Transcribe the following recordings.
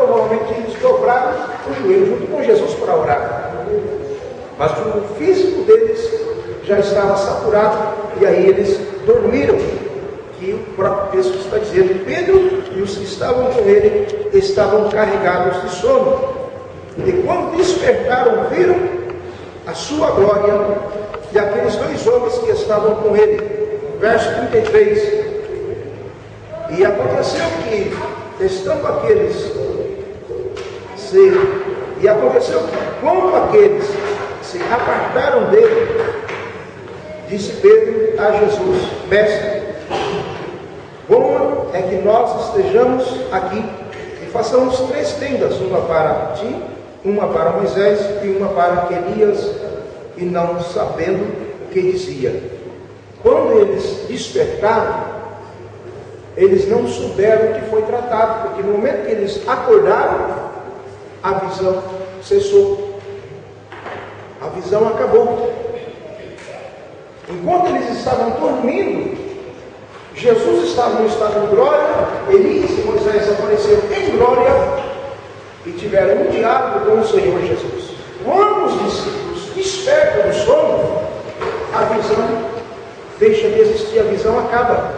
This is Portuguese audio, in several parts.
provavelmente eles dobraram o joelho junto com Jesus para orar. Mas o físico deles já estava saturado e aí eles dormiram. Que o próprio texto está dizendo, Pedro e os que estavam com ele estavam carregados de sono. E quando despertaram, viram a sua glória e aqueles dois homens que estavam com ele. Verso 33. E aconteceu que, estando aqueles quando aqueles se apartaram dele, disse Pedro a Jesus, Mestre, bom é que nós estejamos aqui e façamos 3 tendas, uma para ti, uma para Moisés e uma para Elias, e não sabendo o que dizia. Quando eles despertaram, eles não souberam o que foi tratado, porque no momento que eles acordaram, a visão cessou. A visão acabou. Enquanto eles estavam dormindo, Jesus estava no estado de glória, Elias e Moisés apareceram em glória e tiveram um diálogo com o Senhor Jesus. Quando os discípulos despertam do sono, a visão deixa de existir, a visão acaba.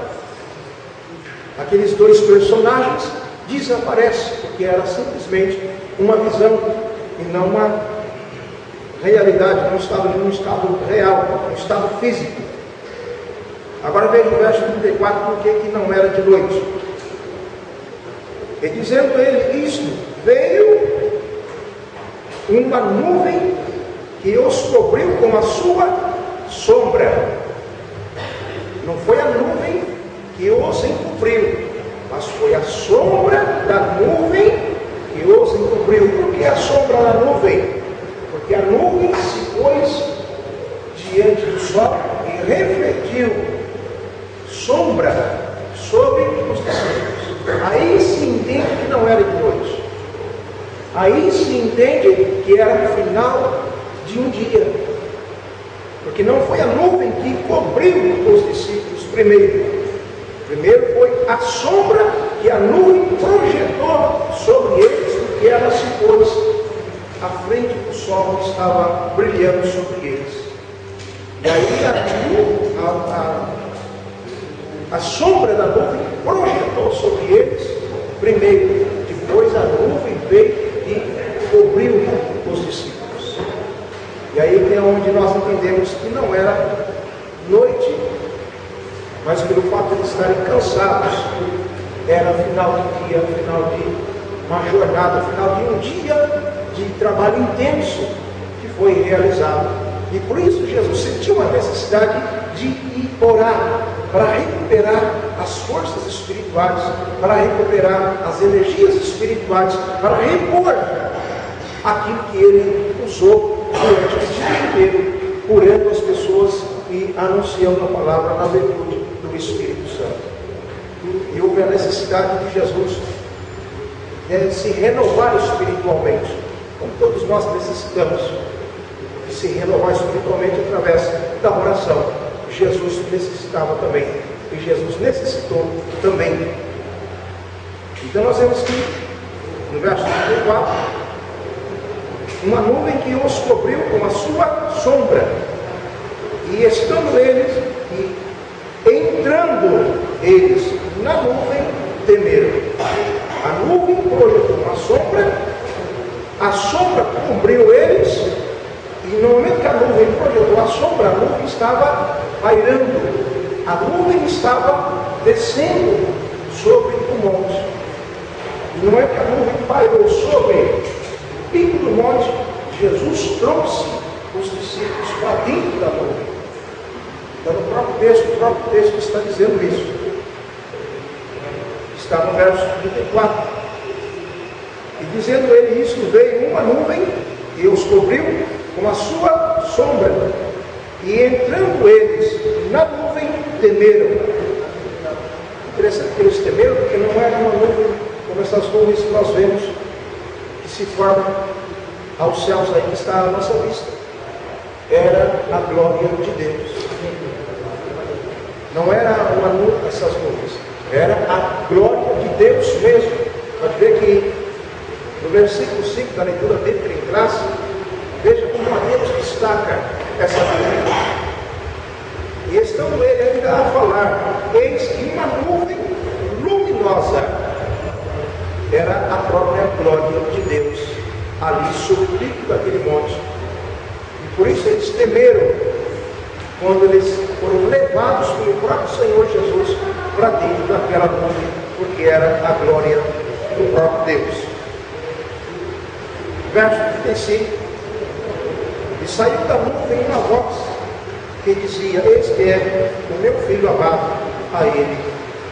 Aqueles 2 personagens desaparecem, porque era simplesmente uma visão e não uma realidade, não estava em um estado real, um estado físico. Agora veja o verso 34, por que não era de noite. E dizendo ele isto, veio uma nuvem que os cobriu com a sua sombra. Não foi a nuvem que os encobriu, mas foi a sombra da nuvem que os encobriu. Por que a sombra da nuvem? Porque a nuvem se pôs diante do sol e refletiu sombra sobre os discípulos. Aí se entende que não era de noite. Aí se entende que era o final de um dia. Porque não foi a nuvem que cobriu os discípulos primeiro. Primeiro foi a sombra que a nuvem projetou sobre eles, porque ela se pôs à frente do sol que estava brilhando sobre eles. E aí a sombra da nuvem projetou sobre eles primeiro, depois a nuvem veio e cobriu os discípulos. E aí é onde nós entendemos que não era noite, mas pelo fato de estarem cansados, era final de dia, final de uma jornada, final de um dia de trabalho intenso que foi realizado. E por isso Jesus sentiu a necessidade de ir orar, para recuperar as forças espirituais, para recuperar as energias espirituais, para repor aquilo que ele usou durante o dia inteiro, curando as pessoas e anunciando a palavra na virtude do Espírito Santo. E houve a necessidade de Jesus se renovar espiritualmente, como todos nós necessitamos de se renovar espiritualmente através da oração. Jesus necessitava também, e Jesus necessitou também. Então nós vemos que no verso 34, uma nuvem que os cobriu com a sua sombra, e estando eles, e entrando eles na nuvem, temeram. A nuvem projetou uma sombra, a sombra cobriu eles, e no momento que a nuvem projetou a sombra, a nuvem estava pairando, a nuvem estava descendo sobre o monte. E no momento que a nuvem pairou sobre o pico do monte, Jesus trouxe os discípulos para dentro da nuvem. Então o próprio texto está dizendo isso. Está no verso 34. E dizendo ele isso, veio uma nuvem e os cobriu com a sua sombra. E entrando eles na nuvem, temeram. Interessante que eles temeram, porque não era uma nuvem como essas nuvens que nós vemos, que se formam aos céus aí que está à nossa vista. Era a glória de Deus. Não era uma nuvem, essas nuvens. Era a glória de Deus mesmo. Pode ver que versículo 5 da leitura dele em classe, veja como Mateus destaca essa nuvem. E estando ele ainda a falar, eis que uma nuvem luminosa era a própria glória de Deus ali sobre o pico daquele monte. E por isso eles temeram quando eles foram levados pelo próprio Senhor Jesus para dentro daquela nuvem, porque era a glória do próprio Deus. Verso 35: e saiu da nuvem uma voz que dizia: eis que é o meu filho amado, a ele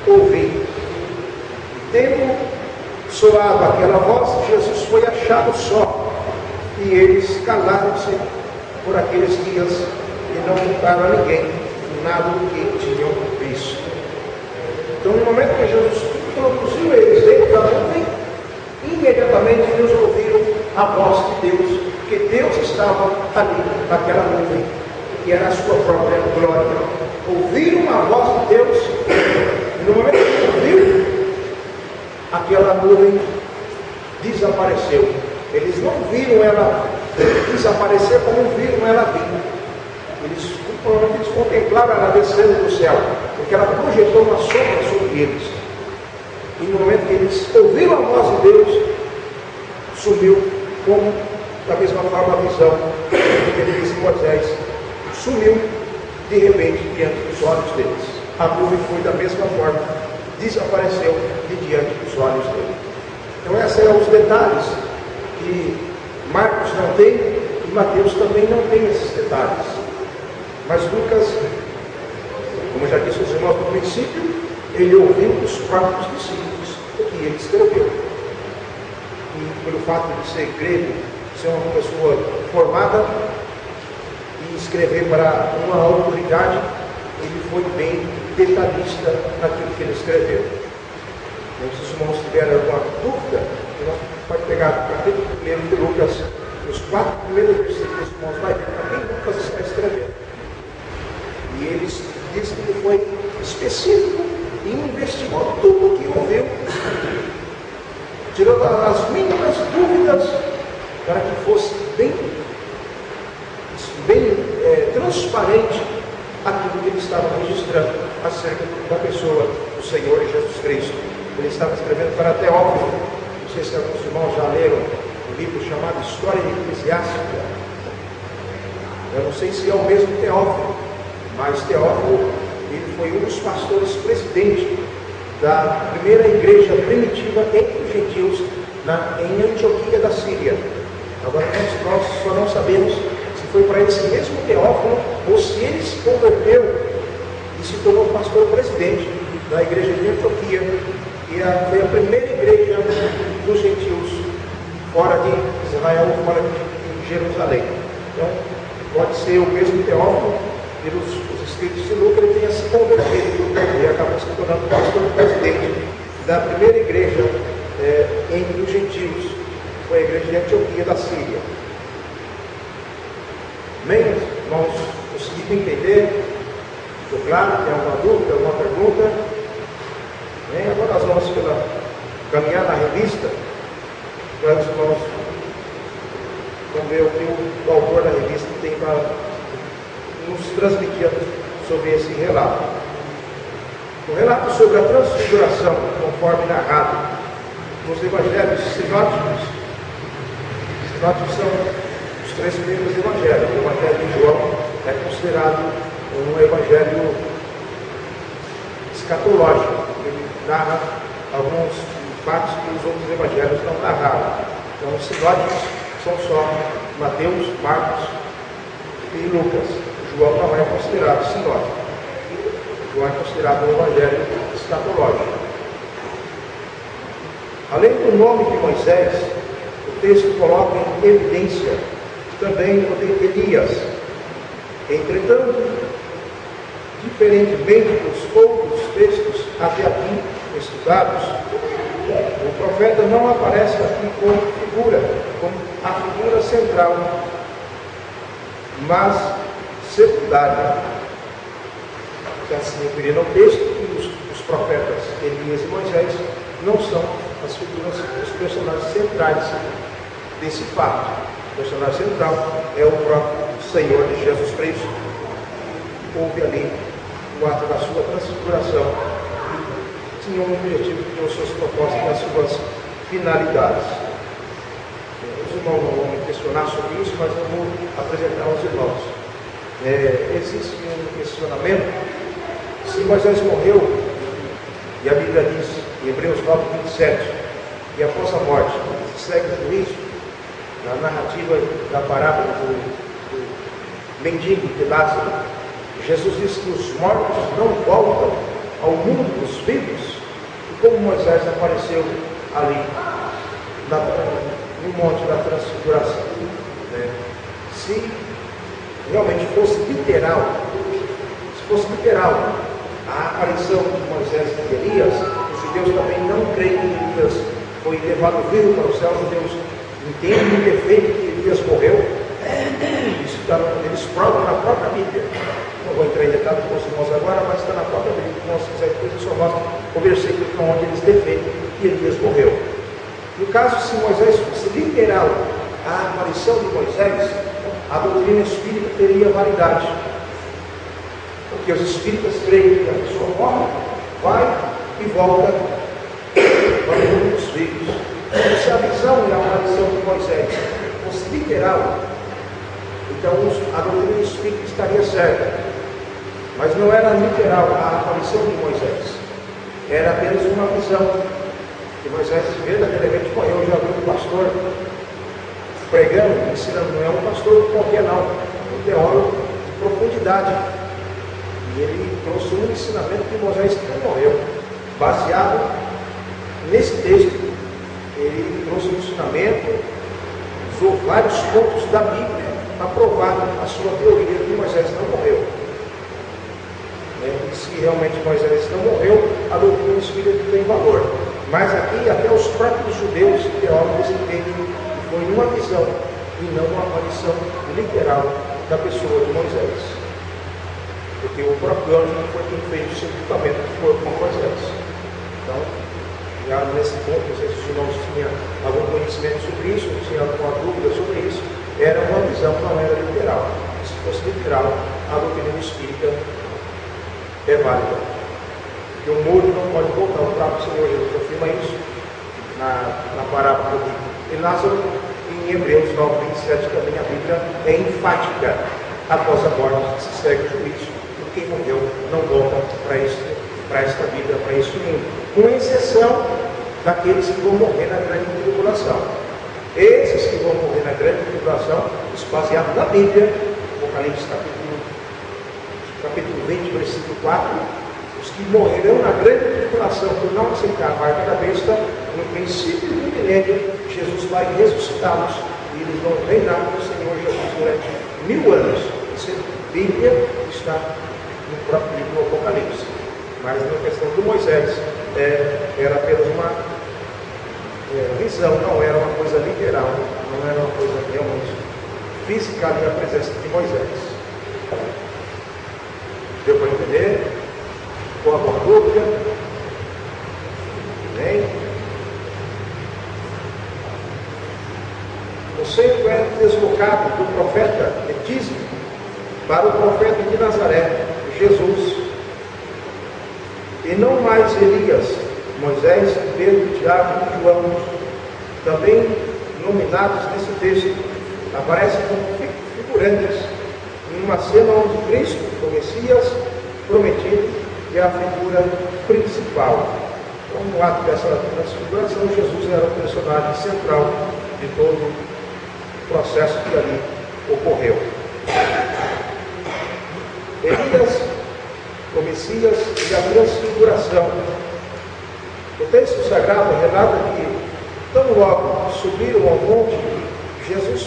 ouvi. Tendo soado aquela voz, Jesus foi achado só, e eles calaram-se por aqueles dias e não contaram a ninguém nada do que tinham visto. Então, no momento que Jesus introduziu eles dentro da nuvem, imediatamente eles ouviram a voz de Deus, porque Deus estava ali naquela nuvem, que era a sua própria glória. Ouviram a voz de Deus, e no momento que ouviram, aquela nuvem desapareceu. Eles não viram ela desaparecer como viram ela vir. Eles contemplaram ela descendo do céu, porque ela projetou uma sombra sobre eles. E no momento que eles ouviram a voz de Deus, sumiu, como da mesma forma a visão que ele disse em Moisés, sumiu de repente diante dos olhos deles. A nuvem foi da mesma forma, desapareceu de diante dos olhos deles. Então esses eram os detalhes que Marcos não tem e Mateus também não tem esses detalhes. Mas Lucas, como já disse os irmãos no princípio, ele ouviu dos próprios discípulos o que ele escreveu. E pelo fato de ser grego, ser uma pessoa formada e escrever para uma autoridade, ele foi bem detalhista naquilo que ele escreveu. Então, se os irmãos tiverem alguma dúvida, pode pegar o capítulo 1 de Lucas, os 4 primeiros versículos, os irmãos vai ver para quem Lucas está escrevendo. E eles dizem que ele foi específico e investigou tudo o que ouviu, tirou as mínimas dúvidas para que fosse bem transparente aquilo que ele estava registrando acerca da pessoa do Senhor Jesus Cristo. Ele estava escrevendo para Teófilo. Não sei se alguns irmãos já leram um livro chamado História Eclesiástica. Eu não sei se é o mesmo Teófilo, mas Teófilo, ele foi um dos pastores presidentes da primeira igreja primitiva entre os gentios em Antioquia da Síria. Agora nós só não sabemos se foi para esse mesmo Teófilo ou se ele se converteu e se tornou pastor presidente da igreja de Antioquia, que foi a primeira igreja dos gentios fora de Israel, fora de Jerusalém. Então pode ser o mesmo Teófilo, pelos escritos de Lucas, ele tenha se convertido e acabou se tornando pastor presidente da primeira igreja entre os gentios, que foi a igreja de Antioquia da Síria. Bem, irmãos, conseguiram entender? Ficou claro? Tem alguma dúvida, alguma pergunta? Bem, agora nós vamos caminhar na revista para os irmãos vamos ver o que o autor da revista tem para nos transmitir sobre esse relato. O relato sobre a transfiguração, conforme narrado nos evangelhos sinóticos. Sinóticos são os 3 primeiros evangelhos. O evangelho de João é considerado um evangelho escatológico. Ele narra alguns fatos que os outros evangelhos não narraram. Então, os sinóticos são só Mateus, Marcos e Lucas. João não é considerado sinótico. João é considerado um evangelho escatológico. Além do nome de Moisés, o texto coloca em evidência também o de Elias. Entretanto, diferentemente dos outros textos até aqui estudados, o profeta não aparece aqui como figura, como a figura central, mas secundária. Já se referindo ao texto, que os profetas Elias e Moisés não são as figuras, os personagens centrais desse fato. O personagem central é o próprio Senhor de Jesus Cristo. Houve ali o ato da sua transfiguração, que tinha um objetivo, que tinha os seus propósitos e as suas finalidades. Os irmãos não vão me questionar sobre isso, mas eu vou apresentar aos irmãos. Existe um questionamento: se Moisés morreu, e a Bíblia diz, em Hebreus 9:27, que após a morte segue o juízo, na narrativa da parábola do mendigo de Lázaro, Jesus diz que os mortos não voltam ao mundo dos vivos, e como Moisés apareceu ali no monte da transfiguração, se realmente fosse literal, a aparição de Moisés e de Elias, os judeus também não creem que Elias foi levado vivo para o céu. Os judeus entendem o defeito que Elias morreu. Isso eles provam na própria Bíblia. Não vou entrar em detalhes com os irmãos agora, mas está na própria Bíblia. Se nós quisermos, depois eu só mostro o versículo onde eles defendem que Elias morreu. No caso, se Moisés fosse literal a aparição de Moisés, a doutrina espírita teria validade. Porque os espíritas creem que a pessoa morre, vai e volta para o mundo dos vivos. Então, se a visão e a aparição de Moisés fosse literal, então a doutrina espírita estaria certa. Mas não era literal a aparição de Moisés. Era apenas uma visão que Moisés verdadeiramente morreu. Eu já vi um pastor pregando, ensinando, não é um pastor qualquer não, é um teólogo de profundidade. E ele trouxe um ensinamento que Moisés não morreu. Baseado nesse texto, ele trouxe um ensinamento, usou vários pontos da Bíblia para provar a sua teoria de que Moisés não morreu. E se realmente Moisés não morreu, a doutrina espírita tem valor. Mas aqui até os próprios judeus e teólogos entendem que foi uma visão e não uma aparição literal da pessoa de Moisés. Porque o próprio anjo não foi quem fez o sepultamento do corpo com Moisés. Então, já nesse ponto, não sei se os irmãos tinham algum conhecimento sobre isso, ou tinham alguma dúvida sobre isso, era uma visão, não era literal. Se fosse literal, a doutrina espírita é válida. Porque o morto não pode voltar. O próprio Senhor Jesus afirma isso na parábola de Lázaro, e em Hebreus 9:27 também a Bíblia é enfática. Após a morte se segue o juízo. Quem morreu não volta para esta vida, para este mundo, com exceção daqueles que vão morrer na grande tribulação. Esses que vão morrer na grande tribulação, baseado na Bíblia, Apocalipse capítulo 20, versículo 4, os que morrerão na grande tribulação por não aceitar a marca da besta, no princípio do milênio, Jesus vai ressuscitá-los e eles vão reinar com o Senhor Jesus durante 1000 anos. Isso é Bíblia, está no próprio livro do Apocalipse. Mas na questão do Moisés, era apenas uma visão, não era uma coisa literal, não era uma coisa realmente física ali a presença de Moisés. Deu para entender? Com alguma dúvida? Bem? O centro é deslocado do profeta etísimo para o profeta de Nazaré, Jesus, e não mais Elias, Moisés, Pedro, Tiago e João, também nominados nesse texto, aparecem como figurantes em uma cena onde Cristo, o Messias prometido, é a figura principal. Então, no ato dessa transfiguração, Jesus era o personagem central de todo o processo que ali ocorreu. Elias, o Messias e a transfiguração. O texto sagrado relata que, tão logo subiram ao monte, Jesus